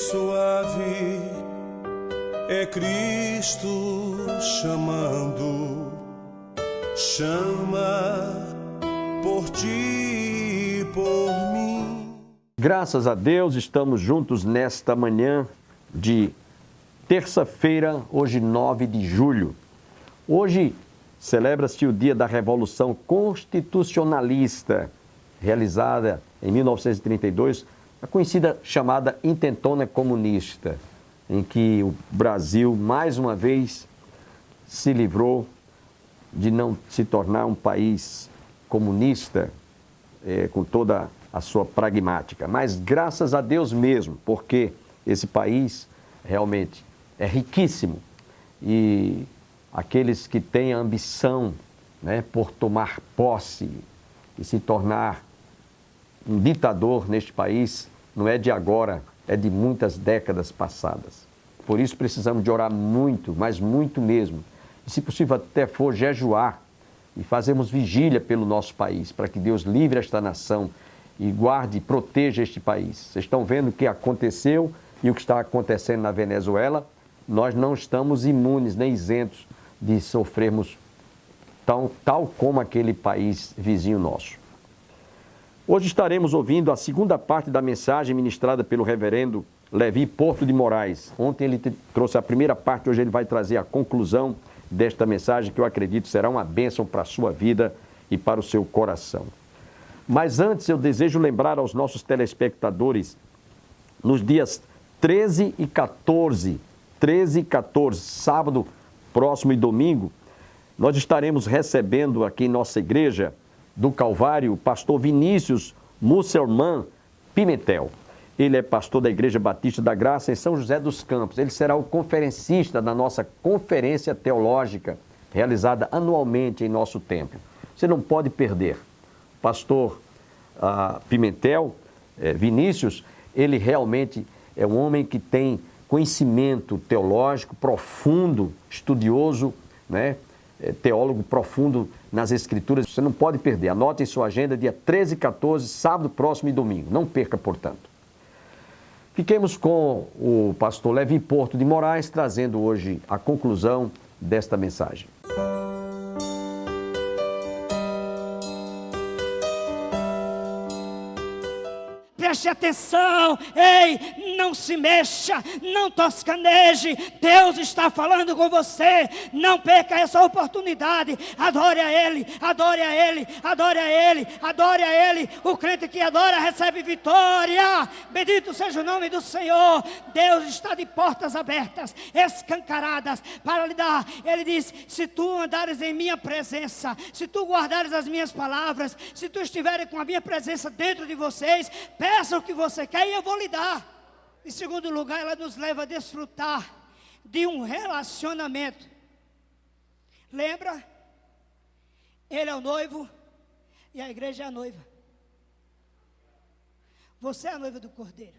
suave é Cristo chamando, chama por ti e por mim. Graças a Deus, estamos juntos nesta manhã de terça-feira, hoje 9 de julho. Hoje celebra-se o dia da Revolução Constitucionalista, realizada em 1932, a conhecida chamada Intentona Comunista, em que o Brasil, mais uma vez, se livrou de não se tornar um país comunista, com toda a sua pragmática. Mas graças a Deus mesmo, porque esse país realmente é riquíssimo e aqueles que têm a ambição, por tomar posse e se tornar um ditador neste país, não é de agora, é de muitas décadas passadas. Por isso precisamos de orar muito, mas muito mesmo. E se possível até for jejuar e fazermos vigília pelo nosso país, para que Deus livre esta nação e guarde e proteja este país. Vocês estão vendo o que aconteceu e o que está acontecendo na Venezuela. Nós não estamos imunes nem isentos de sofrermos tal como aquele país vizinho nosso. Hoje estaremos ouvindo a segunda parte da mensagem ministrada pelo reverendo Levi Porto de Moraes. Ontem ele trouxe a primeira parte, hoje ele vai trazer a conclusão desta mensagem, que eu acredito será uma bênção para a sua vida e para o seu coração. Mas antes eu desejo lembrar aos nossos telespectadores, nos dias 13 e 14, sábado próximo e domingo, nós estaremos recebendo aqui em nossa igreja do Calvário o pastor Vinícius Musselman Pimentel. Ele é pastor da Igreja Batista da Graça em São José dos Campos. Ele será o conferencista da nossa conferência teológica, realizada anualmente em nosso templo. Você não pode perder. O pastor Pimentel, Vinícius, ele realmente é um homem que tem conhecimento teológico profundo, estudioso, teólogo profundo nas Escrituras. Você não pode perder. Anote em sua agenda, dia 13 e 14, sábado próximo e domingo. Não perca, portanto. Fiquemos com o pastor Levi Porto de Moraes, trazendo hoje a conclusão desta mensagem. Preste atenção, ei, não se mexa, não toscaneje, Deus está falando com você, não perca essa oportunidade, adore a Ele, adore a Ele, adore a Ele, adore a Ele, o crente que adora recebe vitória, bendito seja o nome do Senhor. Deus está de portas abertas, escancaradas, para lhe dar. Ele diz, se tu andares em minha presença, se tu guardares as minhas palavras, se tu estiveres com a minha presença dentro de vocês, peça o que você quer e eu vou lhe dar. Em segundo lugar, ela nos leva a desfrutar de um relacionamento. Lembra? Ele é o noivo e a igreja é a noiva. Você é a noiva do Cordeiro.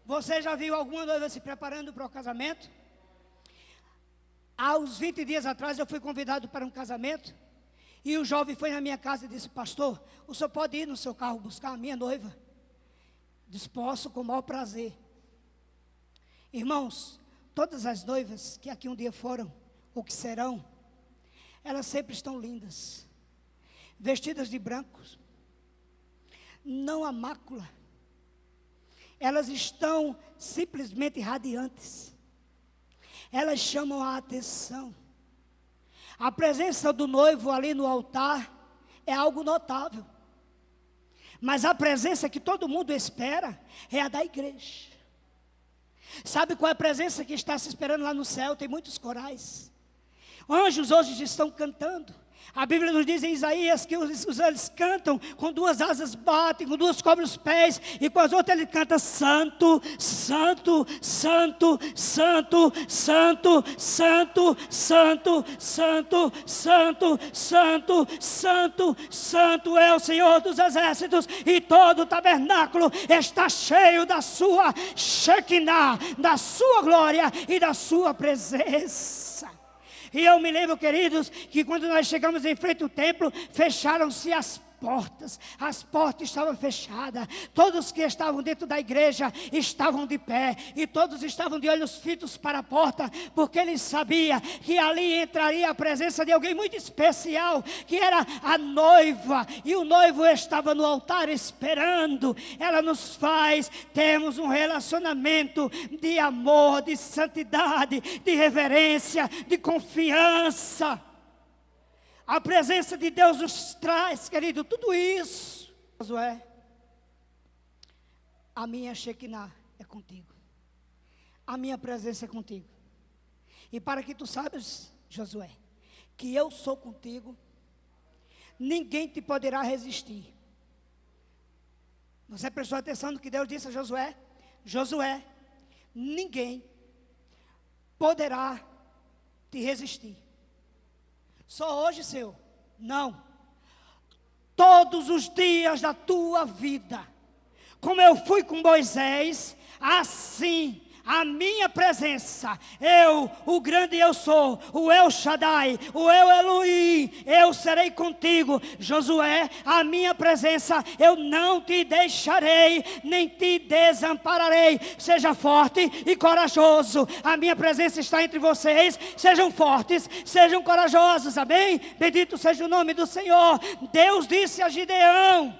Você já viu alguma noiva se preparando para o casamento? Há uns 20 dias atrás eu fui convidado para um casamento. E o jovem foi na minha casa e disse, pastor, o senhor pode ir no seu carro buscar a minha noiva? Disse, posso, com o maior prazer. Irmãos, todas as noivas que aqui um dia foram, ou que serão, elas sempre estão lindas, vestidas de branco, não há mácula, elas estão simplesmente radiantes, elas chamam a atenção. A presença do noivo ali no altar é algo notável. Mas a presença que todo mundo espera é a da igreja. Sabe qual é a presença que está se esperando lá no céu? Tem muitos corais. Anjos hoje estão cantando. A Bíblia nos diz em Isaías que eles cantam, com duas asas batem, com duas cobrem os pés, e com as outras ele canta santo, santo, santo, santo, santo, santo, santo, santo, santo, santo, santo, santo é o Senhor dos exércitos, e todo o tabernáculo está cheio da sua Shekinah, da sua glória e da sua presença. E eu me lembro, queridos, que quando nós chegamos em frente ao templo, fecharam-se as portas estavam fechadas, todos que estavam dentro da igreja estavam de pé, e todos estavam de olhos fitos para a porta, porque eles sabiam que ali entraria a presença de alguém muito especial, que era a noiva, e o noivo estava no altar esperando. Ela nos faz termos um relacionamento de amor, de santidade, de reverência, de confiança. A presença de Deus nos traz, querido, tudo isso. Josué, a minha Shekinah é contigo. A minha presença é contigo. E para que tu saibas, Josué, que eu sou contigo, ninguém te poderá resistir. Você prestou atenção no que Deus disse a Josué? Josué, ninguém poderá te resistir. Só hoje, Senhor? Não. Todos os dias da tua vida, como eu fui com Moisés, assim a minha presença, eu, o grande eu sou, o El Shaddai, o El Elohim, eu serei contigo. Josué, a minha presença, eu não te deixarei, nem te desampararei. Seja forte e corajoso, a minha presença está entre vocês. Sejam fortes, sejam corajosos, amém? Bendito seja o nome do Senhor. Deus disse a Gideão,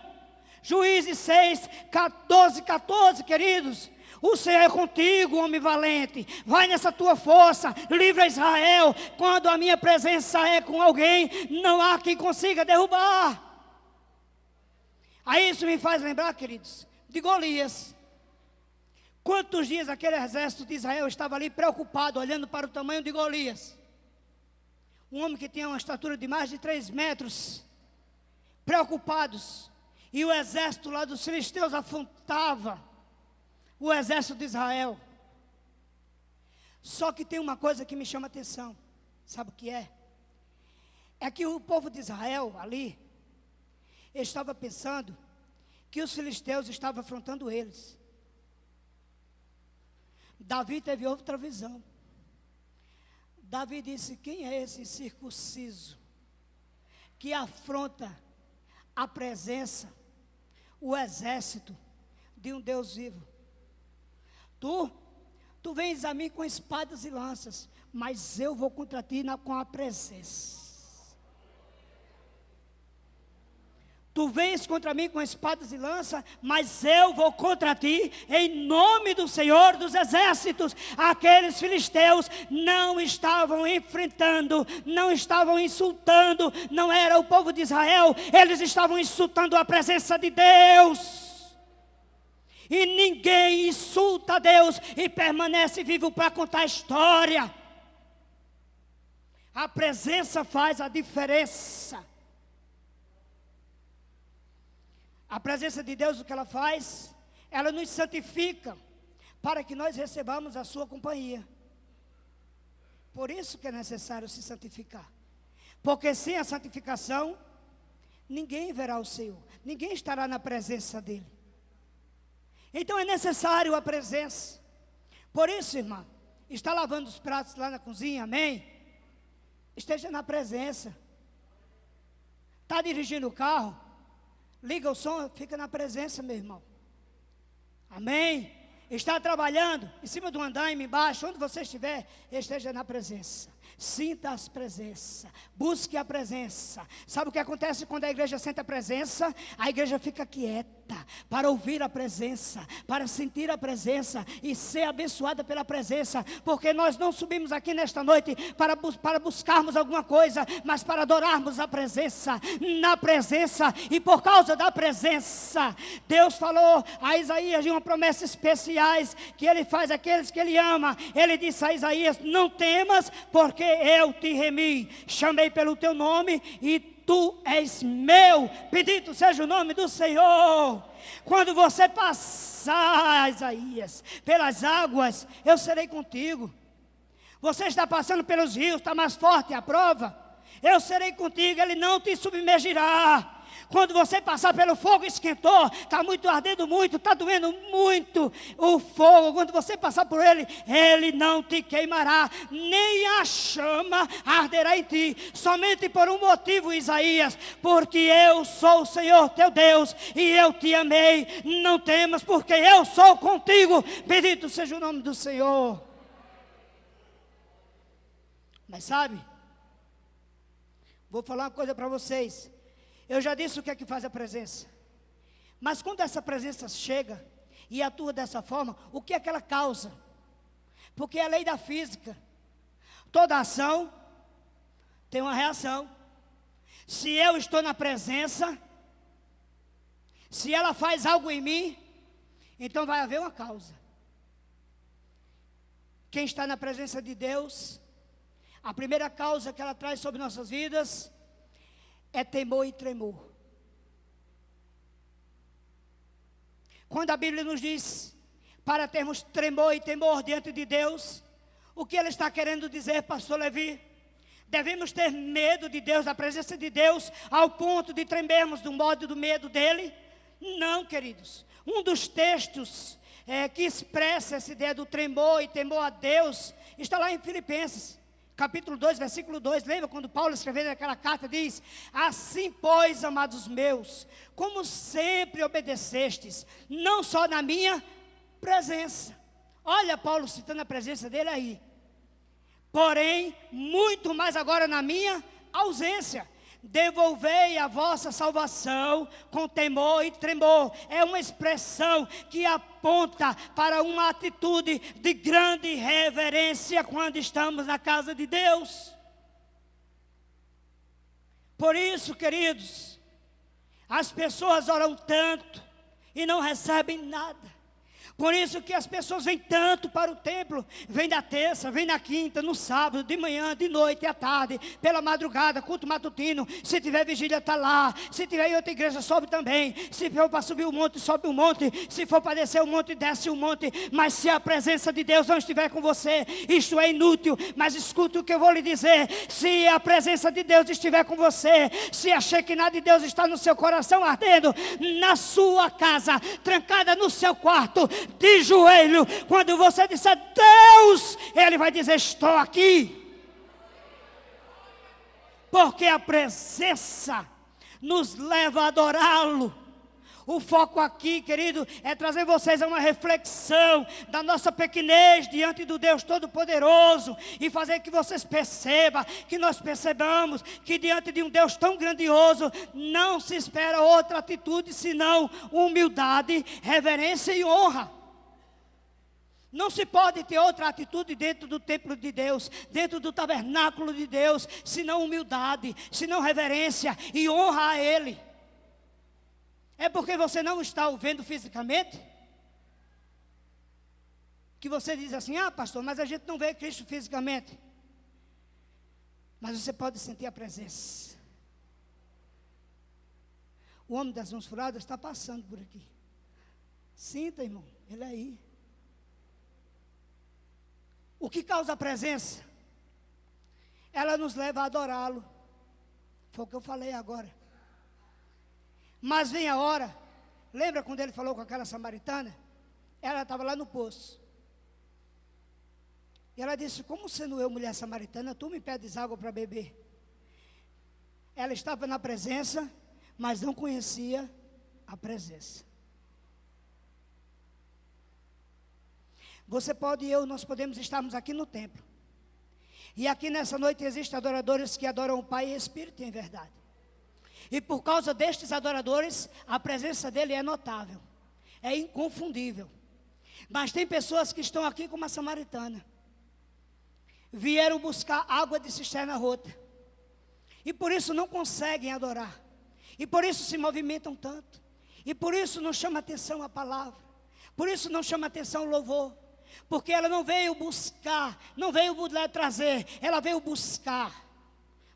Juízes 6, 14, queridos: o Senhor é contigo, homem valente. Vai nessa tua força, livra Israel. Quando a minha presença é com alguém, não há quem consiga derrubar. Aí isso me faz lembrar, queridos, de Golias. Quantos dias aquele exército de Israel estava ali preocupado, olhando para o tamanho de Golias, um homem que tinha uma estatura de mais de 3 metros, preocupados. E o exército lá dos filisteus afrontava o exército de Israel. Só que tem uma coisa que me chama a atenção. Sabe o que é? É que o povo de Israel ali estava pensando que os filisteus estavam afrontando eles. Davi teve outra visão. Davi disse: quem é esse circunciso que afronta a presença, o exército de um Deus vivo? Tu vens a mim com espadas e lanças, mas eu vou contra ti com a presença. Tu vens contra mim com espadas e lanças, mas eu vou contra ti em nome do Senhor dos Exércitos. Aqueles filisteus não estavam enfrentando, não estavam insultando, não era o povo de Israel, eles estavam insultando a presença de Deus. E ninguém insulta Deus e permanece vivo para contar a história. A presença faz a diferença. A presença de Deus, o que ela faz? Ela nos santifica para que nós recebamos a sua companhia. Por isso que é necessário se santificar. Porque sem a santificação, ninguém verá o Senhor, ninguém estará na presença dEle. Então é necessário a presença. Por isso, irmã, está lavando os pratos lá na cozinha, amém? Esteja na presença. Está dirigindo o carro, liga o som, fica na presença, meu irmão. Amém? Está trabalhando em cima do andaime, embaixo, onde você estiver, esteja na presença. Sinta a presença, busque a presença. Sabe o que acontece quando a igreja sente a presença? A igreja fica quieta para ouvir a presença, para sentir a presença e ser abençoada pela presença. Porque nós não subimos aqui nesta noite para buscarmos alguma coisa, mas para adorarmos a presença. Na presença e por causa da presença, Deus falou a Isaías de uma promessa especial que Ele faz àqueles que Ele ama. Ele disse a Isaías: não temas, porque eu te remi, chamei pelo teu nome e tu és meu. Bendito seja o nome do Senhor. Quando você passar, Isaías, pelas águas, eu serei contigo. Você está passando pelos rios, está mais forte a prova, eu serei contigo, ele não te submergirá. Quando você passar pelo fogo, esquentou, está muito ardendo muito, está doendo muito o fogo. Quando você passar por ele, ele não te queimará, nem a chama arderá em ti. Somente por um motivo, Isaías, porque eu sou o Senhor teu Deus e eu te amei. Não temas, porque eu sou contigo. Bendito seja o nome do Senhor. Mas sabe, vou falar uma coisa para vocês. Eu já disse o que é que faz a presença. Mas quando essa presença chega e atua dessa forma, o que é que ela causa? Porque é a lei da física. Toda ação tem uma reação. Se eu estou na presença, se ela faz algo em mim, então vai haver uma causa. Quem está na presença de Deus, a primeira causa que ela traz sobre nossas vidas é temor e tremor. Quando a Bíblia nos diz para termos tremor e temor diante de Deus, o que ela está querendo dizer, pastor Levi? Devemos ter medo de Deus, da presença de Deus, ao ponto de tremermos do modo do medo dele? Não, queridos. Um dos textos que expressa essa ideia do tremor e temor a Deus está lá em Filipenses, capítulo 2, versículo 2, lembra quando Paulo escreveu aquela carta, diz: assim pois, amados meus, como sempre obedecestes, não só na minha presença. Olha Paulo citando a presença dele aí. Porém, muito mais agora na minha ausência. Devolvei a vossa salvação com temor e tremor. É uma expressão que aponta para uma atitude de grande reverência quando estamos na casa de Deus. Por isso, queridos, as pessoas oram tanto e não recebem nada. Por isso que as pessoas vêm tanto para o templo, vêm na terça, vêm na quinta, no sábado, de manhã, de noite, à tarde, pela madrugada, culto matutino. Se tiver vigília, está lá. Se tiver em outra igreja, sobe também. Se for para subir o monte, sobe o monte. Se for para descer o monte, desce o monte. Mas se a presença de Deus não estiver com você, isto é inútil. Mas escute o que eu vou lhe dizer: se a presença de Deus estiver com você, se a Shekinah de Deus está no seu coração ardendo, na sua casa, trancada no seu quarto, de joelho, quando você disser Deus, Ele vai dizer: estou aqui. Porque a presença nos leva a adorá-lo. O foco aqui, querido, é trazer vocês a uma reflexão da nossa pequenez diante do Deus Todo-Poderoso e fazer que vocês percebam, que nós percebamos que diante de um Deus tão grandioso não se espera outra atitude senão humildade, reverência e honra. Não se pode ter outra atitude dentro do templo de Deus, dentro do tabernáculo de Deus, senão humildade, senão reverência e honra a Ele. É porque você não está o vendo fisicamente que você diz assim: ah, pastor, mas a gente não vê Cristo fisicamente. Mas você pode sentir a presença. O homem das mãos furadas está passando por aqui. Sinta, irmão, ele é aí. O que causa a presença? Ela nos leva a adorá-lo. Foi o que eu falei agora. Mas vem a hora. Lembra quando ele falou com aquela samaritana? Ela estava lá no poço. E ela disse: como sendo eu mulher samaritana, tu me pedes água para beber? Ela estava na presença, mas não conhecia a presença. Você pode e eu, nós podemos estarmos aqui no templo. E aqui nessa noite existem adoradores que adoram o Pai em espírito e em verdade. E por causa destes adoradores, a presença dele é notável, é inconfundível. Mas tem pessoas que estão aqui como a samaritana. Vieram buscar água de cisterna rota. E por isso não conseguem adorar. E por isso se movimentam tanto. E por isso não chama atenção a palavra. Por isso não chama atenção o louvor. Porque ela não veio buscar, não veio trazer, ela veio buscar.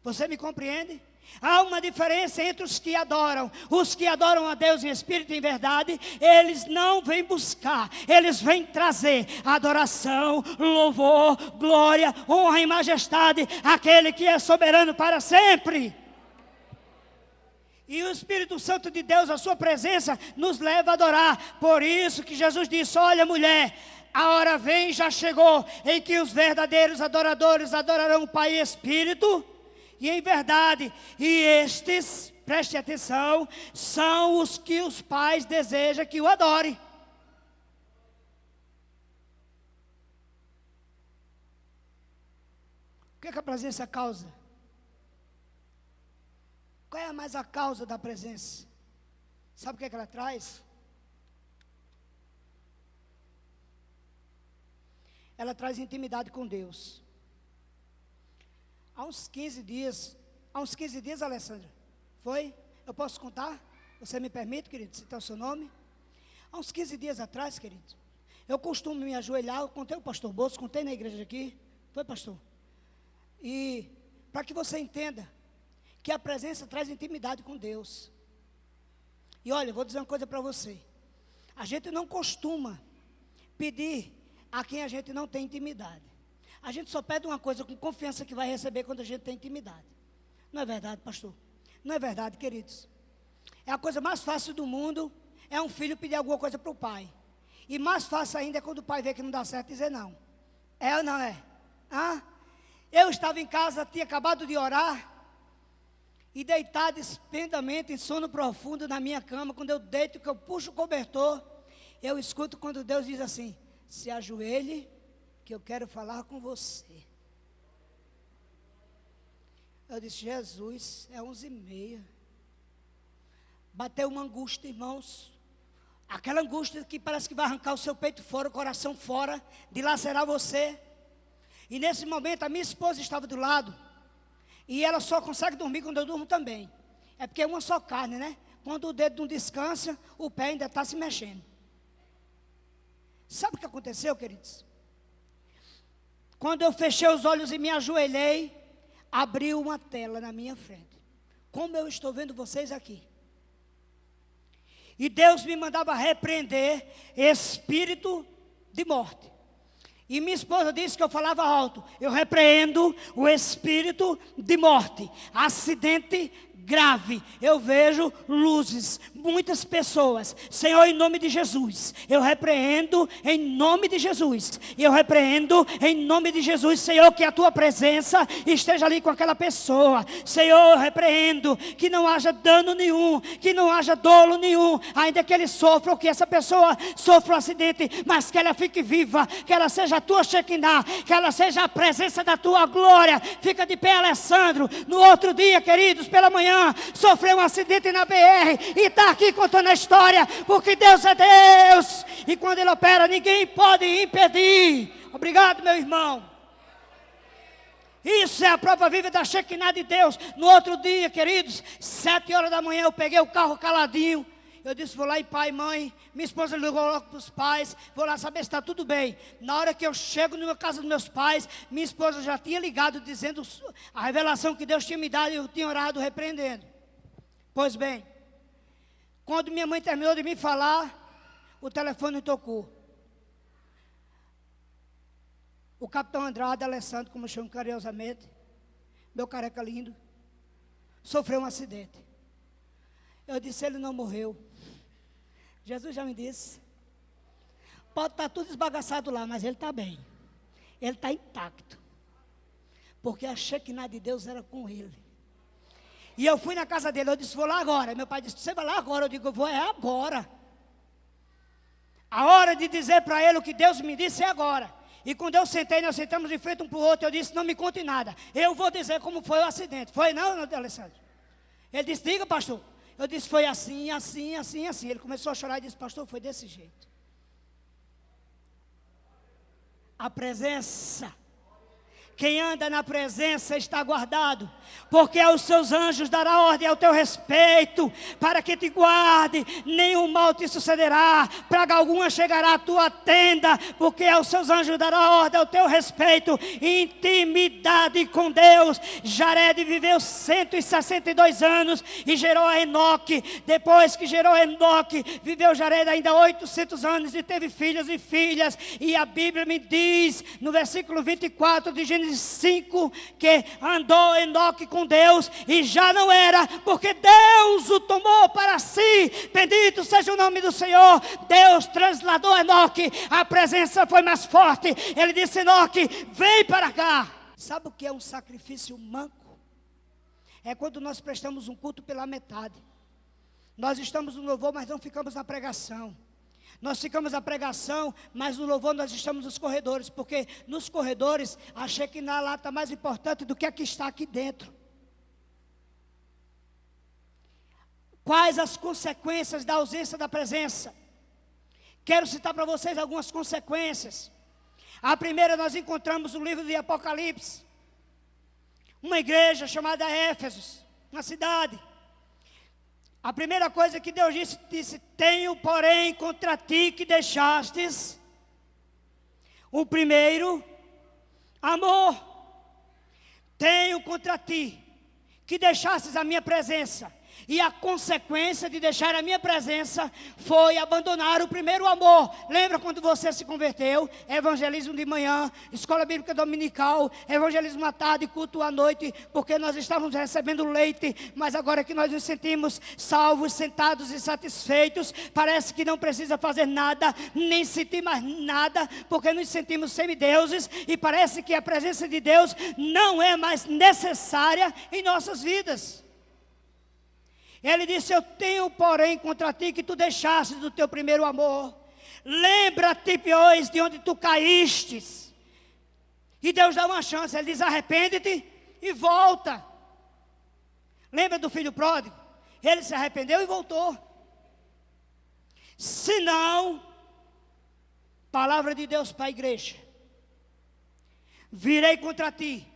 Você me compreende? Há uma diferença entre os que adoram a Deus em espírito e em verdade. Eles não vêm buscar, eles vêm trazer adoração, louvor, glória, honra e majestade àquele que é soberano para sempre. E o Espírito Santo de Deus, a sua presença, nos leva a adorar. Por isso que Jesus disse: olha, mulher, a hora vem, já chegou, em que os verdadeiros adoradores adorarão o Pai em espírito e em verdade. E estes, preste atenção, são os que os pais desejam que o adore. O que é que a presença causa? Qual é mais a causa da presença? Sabe o que é que ela traz? Ela traz intimidade com Deus. Há uns 15 dias, Alessandra, foi? Eu posso contar? Você me permite, querido, citar o seu nome? Há uns 15 dias atrás, querido, eu costumo me ajoelhar, eu contei o pastor Bolso, contei na igreja aqui, foi, pastor? E para que você entenda que a presença traz intimidade com Deus. E olha, vou dizer uma coisa para você. A gente não costuma pedir a quem a gente não tem intimidade. A gente só pede uma coisa com confiança que vai receber quando a gente tem intimidade. Não é verdade, pastor? Não é verdade, queridos? É a coisa mais fácil do mundo, é um filho pedir alguma coisa para o pai. E mais fácil ainda é quando o pai vê que não dá certo dizer não. É ou não é? Hã? Eu estava em casa, tinha acabado de orar, e deitado estupendamente, em sono profundo na minha cama. Quando eu deito, que eu puxo o cobertor, eu escuto quando Deus diz assim: se ajoelhe, que eu quero falar com você. Eu disse: Jesus, é 11h30. Bateu uma angústia, irmãos. Aquela angústia que parece que vai arrancar o seu peito fora, o coração fora, dilacerar você. E nesse momento a minha esposa estava do lado. E ela só consegue dormir quando eu durmo também. É porque é uma só carne, né? Quando o dedo não descansa, o pé ainda está se mexendo. Sabe o que aconteceu, queridos? Quando eu fechei os olhos e me ajoelhei, abriu uma tela na minha frente. Como eu estou vendo vocês aqui. E Deus me mandava repreender espírito de morte. E minha esposa disse que eu falava alto. Eu repreendo o espírito de morte. Acidente grave. Eu vejo luzes, muitas pessoas. Senhor, em nome de Jesus, eu repreendo em nome de Jesus. Eu repreendo em nome de Jesus, Senhor, que a tua presença esteja ali com aquela pessoa. Senhor, eu repreendo que não haja dano nenhum, que não haja dolo nenhum, ainda que ele sofra ou que essa pessoa sofra um acidente, mas que ela fique viva, que ela seja a tua Shekinah, que ela seja a presença da tua glória. Fica de pé, Alessandro. No outro dia, queridos, pela manhã, sofreu um acidente na BR e está aqui contando a história, porque Deus é Deus, e quando Ele opera, ninguém pode impedir. Obrigado, meu irmão. Isso é a prova viva da Shekinah de Deus. No outro dia, queridos, 7h da manhã, eu peguei o carro caladinho. Eu disse: vou lá em pai e mãe. Minha esposa ligou logo para os pais. Vou lá saber se está tudo bem. Na hora que eu chego na casa dos meus pais, minha esposa já tinha ligado dizendo a revelação que Deus tinha me dado, e eu tinha orado repreendendo. Pois bem, quando minha mãe terminou de me falar, o telefone tocou. O capitão Andrade, Alessandro, como eu chamo carinhosamente, meu careca lindo, sofreu um acidente. Eu disse: ele não morreu. Jesus já me disse: pode estar tudo esbagaçado lá, mas ele está bem. Ele está intacto. Porque a Shekinah de Deus era com ele. E eu fui na casa dele, eu disse: vou lá agora. Meu pai disse: você vai lá agora? Eu digo: eu vou agora. A hora de dizer para ele o que Deus me disse é agora. E quando eu sentei, nós sentamos de frente um para o outro, eu disse: não me conte nada. Eu vou dizer como foi o acidente. Foi não, Alessandro? Ele disse: diga, pastor. Eu disse: foi assim, assim, assim, assim. Ele começou a chorar e disse: pastor, foi desse jeito. A presença. Quem anda na presença está guardado, porque aos seus anjos dará ordem ao teu respeito, para que te guarde, nenhum mal te sucederá, praga alguma chegará à tua tenda, porque aos seus anjos dará ordem ao teu respeito. Intimidade com Deus. Jared viveu 162 anos e gerou a Enoque. Depois que gerou Enoque, viveu Jared ainda 800 anos e teve filhos e filhas. E a Bíblia me diz, no versículo 24 de Gênesis Gênesis 5, que andou Enoque com Deus e já não era, porque Deus o tomou para si. Bendito seja o nome do Senhor. Deus trasladou Enoque, a presença foi mais forte. Ele disse: Enoque, vem para cá. Sabe o que é um sacrifício manco? É quando nós prestamos um culto pela metade. Nós estamos no louvor, mas não ficamos na pregação. Nós ficamos na pregação, mas no louvor nós estamos nos corredores, porque nos corredores a Shekinah lá está mais importante do que a que está aqui dentro. Quais as consequências da ausência da presença? Quero citar para vocês algumas consequências. A primeira nós encontramos no livro de Apocalipse. Uma igreja chamada Éfeso, uma cidade. A primeira coisa que Deus disse: tenho, porém, contra ti que deixastes o primeiro amor. Tenho contra ti que deixastes a minha presença. E a consequência de deixar a minha presença foi abandonar o primeiro amor. Lembra quando você se converteu? Evangelismo de manhã, escola bíblica dominical, evangelismo à tarde, culto à noite, porque nós estávamos recebendo leite, mas agora que nós nos sentimos salvos, sentados e satisfeitos, parece que não precisa fazer nada, nem sentir mais nada, porque nos sentimos semideuses e parece que a presença de Deus não é mais necessária em nossas vidas. Ele disse: eu tenho, porém, contra ti que tu deixaste do teu primeiro amor. Lembra-te, pois, de onde tu caístes. E Deus dá uma chance. Ele diz: arrepende-te e volta. Lembra do filho pródigo? Ele se arrependeu e voltou. Se não, palavra de Deus para a igreja: virei contra ti,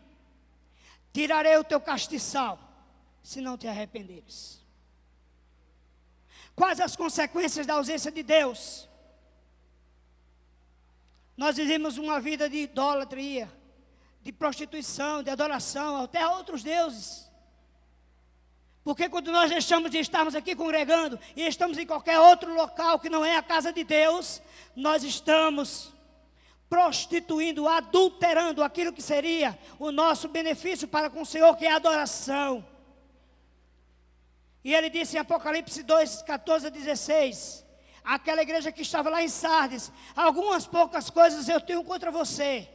tirarei o teu castiçal, se não te arrependeres. Quais as consequências da ausência de Deus? Nós vivemos uma vida de idolatria, de prostituição, de adoração, até a outros deuses. Porque quando nós deixamos de estarmos aqui congregando e estamos em qualquer outro local que não é a casa de Deus, nós estamos prostituindo, adulterando aquilo que seria o nosso benefício para com o Senhor, que é a adoração. E ele disse em Apocalipse 2, 14 a 16, aquela igreja que estava lá em Sardes: algumas poucas coisas eu tenho contra você,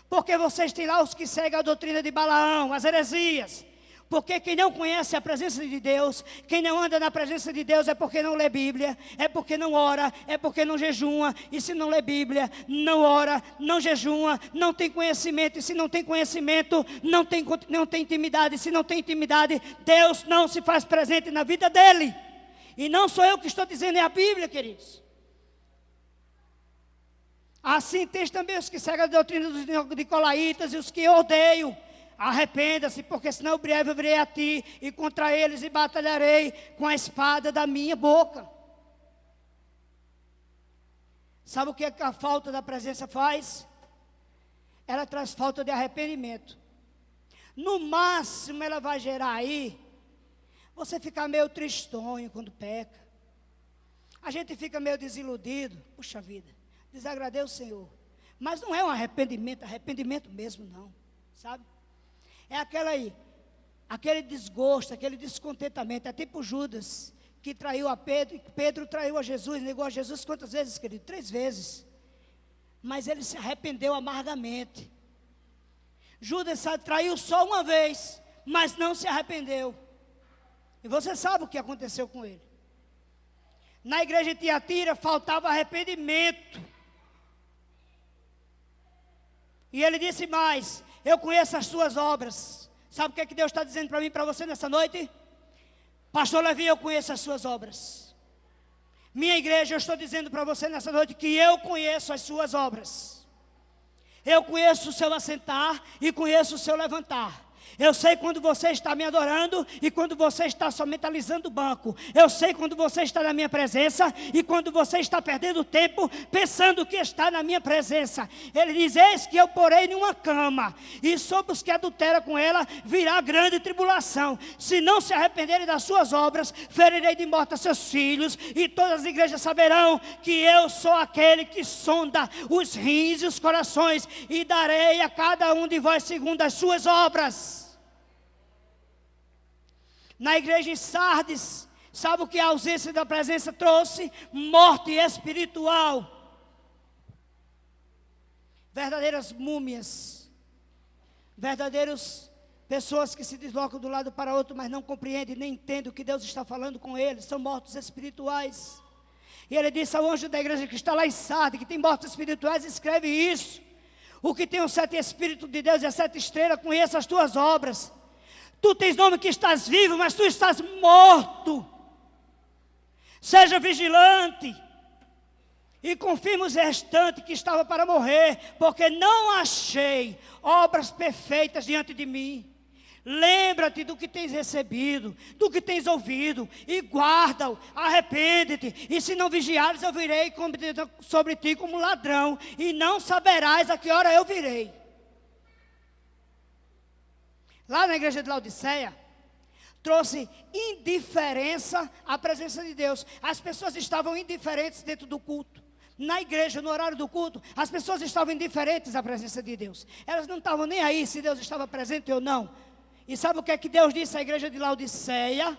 porque vocês têm lá os que seguem a doutrina de Balaão, as heresias. Porque quem não conhece a presença de Deus, quem não anda na presença de Deus, é porque não lê Bíblia, é porque não ora, é porque não jejuma. E se não lê Bíblia, não ora, não jejuma, não tem conhecimento. E se não tem conhecimento, não tem intimidade. E se não tem intimidade, Deus não se faz presente na vida dele. E não sou eu que estou dizendo, é a Bíblia, queridos. Assim tem também os que seguem a doutrina dos nicolaítas e os que eu odeio. Arrependa-se, porque senão breve eu virei a ti e contra eles e batalharei com a espada da minha boca. Sabe o que a falta da presença faz? Ela traz falta de arrependimento. No máximo ela vai gerar aí você ficar meio tristonho quando peca. A gente fica meio desiludido. Puxa vida, desagradei o Senhor. Mas não é um arrependimento mesmo não, sabe? É aquele desgosto, aquele descontentamento. É tipo Judas, que traiu a Pedro. Pedro traiu a Jesus, negou a Jesus quantas vezes, querido? 3 vezes. Mas ele se arrependeu amargamente. Judas traiu só uma vez, mas não se arrependeu. E você sabe o que aconteceu com ele. Na igreja de Tiatira faltava arrependimento. E ele disse mais: eu conheço as suas obras. Sabe o que Deus está dizendo para mim e para você nessa noite? Pastor Levi, eu conheço as suas obras. Minha igreja, eu estou dizendo para você nessa noite que eu conheço as suas obras. Eu conheço o seu assentar e conheço o seu levantar. Eu sei quando você está me adorando e quando você está só mentalizando o banco. Eu sei quando você está na minha presença e quando você está perdendo tempo pensando que está na minha presença. Ele diz: eis que eu porei numa cama, e sobre os que adulteram com ela virá grande tribulação. Se não se arrependerem das suas obras, ferirei de morte a seus filhos, e todas as igrejas saberão que eu sou aquele que sonda os rins e os corações, e darei a cada um de vós segundo as suas obras. Na igreja em Sardes, sabe o que a ausência da presença trouxe? Morte espiritual. Verdadeiras múmias, verdadeiras pessoas que se deslocam de um lado para outro, mas não compreendem nem entendem o que Deus está falando com eles, são mortos espirituais. E ele disse ao anjo da igreja que está lá em Sardes, que tem mortos espirituais: escreve isso. O que tem os 7 Espíritos de Deus e as 7 estrelas, conheça as tuas obras. Tu tens nome que estás vivo, mas tu estás morto. Seja vigilante e confirma os restantes que estavam para morrer, porque não achei obras perfeitas diante de mim. Lembra-te do que tens recebido, do que tens ouvido, e guarda-o, arrepende-te, e se não vigiares, eu virei sobre ti como ladrão, e não saberás a que hora eu virei. Lá na igreja de Laodiceia, trouxe indiferença à presença de Deus. As pessoas estavam indiferentes dentro do culto. Na igreja, no horário do culto, as pessoas estavam indiferentes à presença de Deus. Elas não estavam nem aí se Deus estava presente ou não. E sabe o que é que Deus disse à igreja de Laodiceia?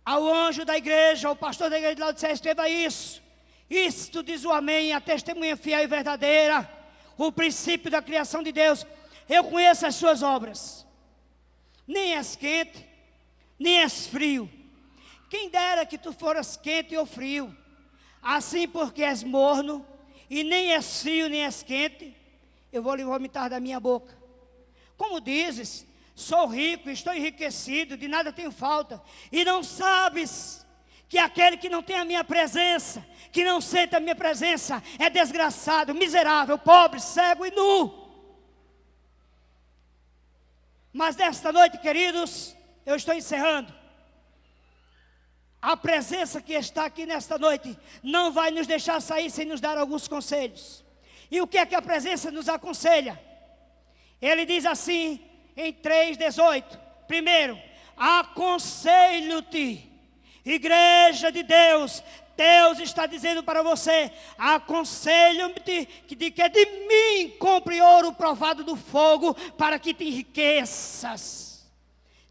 Ao anjo da igreja, ao pastor da igreja de Laodiceia: escreva isso. Isto diz o amém, a testemunha fiel e verdadeira, o princípio da criação de Deus. Eu conheço as suas obras. Nem és quente, nem és frio. Quem dera que tu foras quente ou frio. Assim, porque és morno, e nem és frio, nem és quente, eu vou lhe vomitar da minha boca. Como dizes: sou rico, estou enriquecido, de nada tenho falta, e não sabes que aquele que não tem a minha presença, que não sente a minha presença, é desgraçado, miserável, pobre, cego e nu. Mas nesta noite, queridos, eu estou encerrando. A presença que está aqui nesta noite não vai nos deixar sair sem nos dar alguns conselhos. E o que é que a presença nos aconselha? Ele diz assim em 3,18. Primeiro: aconselho-te, igreja de Deus. Deus está dizendo para você: aconselho-te de que de mim compre ouro provado do fogo, para que te enriqueças.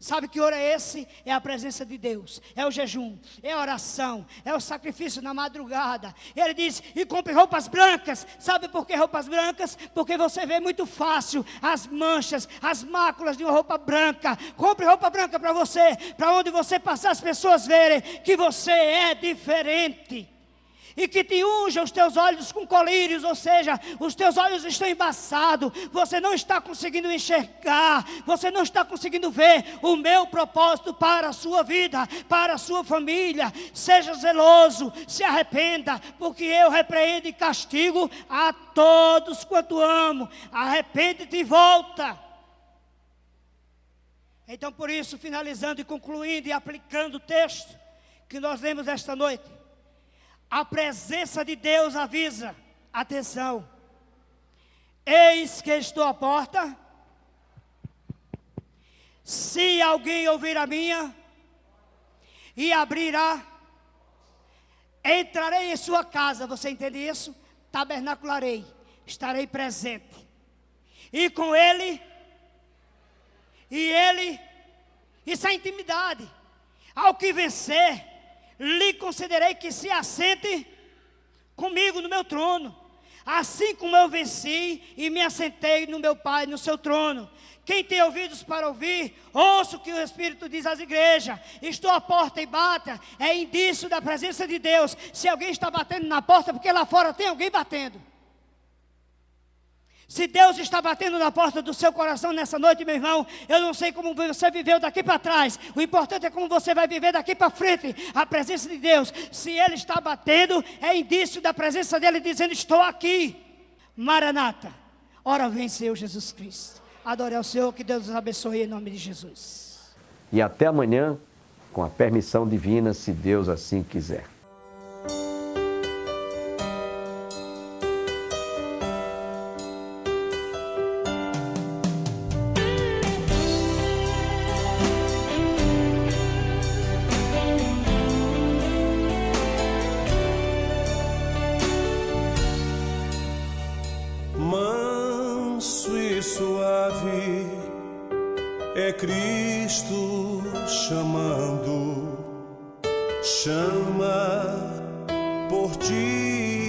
Sabe que ouro é esse? É a presença de Deus, é o jejum, é a oração, é o sacrifício na madrugada. Ele diz: e compre roupas brancas. Sabe por que roupas brancas? Porque você vê muito fácil as manchas, as máculas de uma roupa branca. Compre roupa branca para você, para onde você passar as pessoas verem que você é diferente. E que te unja os teus olhos com colírios, ou seja, os teus olhos estão embaçados, você não está conseguindo enxergar, você não está conseguindo ver o meu propósito para a sua vida, para a sua família. Seja zeloso, se arrependa, porque eu repreendo e castigo a todos quanto amo. Arrepende-te e volta. Então, por isso, finalizando e concluindo e aplicando o texto que nós lemos esta noite, a presença de Deus avisa: atenção, eis que estou à porta, se alguém ouvir a minha e abrirá, entrarei em sua casa. Você entende isso? Tabernacularei, estarei presente, e com ele, isso é intimidade. Ao que vencer, lhe concederei que se assente comigo no meu trono, assim como eu venci e me assentei no meu Pai, no seu trono. Quem tem ouvidos para ouvir, ouça o que o Espírito diz às igrejas. Estou à porta e bata, é indício da presença de Deus. Se alguém está batendo na porta, porque lá fora tem alguém batendo. Se Deus está batendo na porta do seu coração nessa noite, meu irmão, eu não sei como você viveu daqui para trás. O importante é como você vai viver daqui para frente. A presença de Deus, se Ele está batendo, é indício da presença dEle dizendo: estou aqui. Maranata, ora vem Senhor Jesus Cristo. Adore ao Senhor, que Deus os abençoe em nome de Jesus. E até amanhã, com a permissão divina, se Deus assim quiser. Manso e suave é Cristo chamando, chama por ti.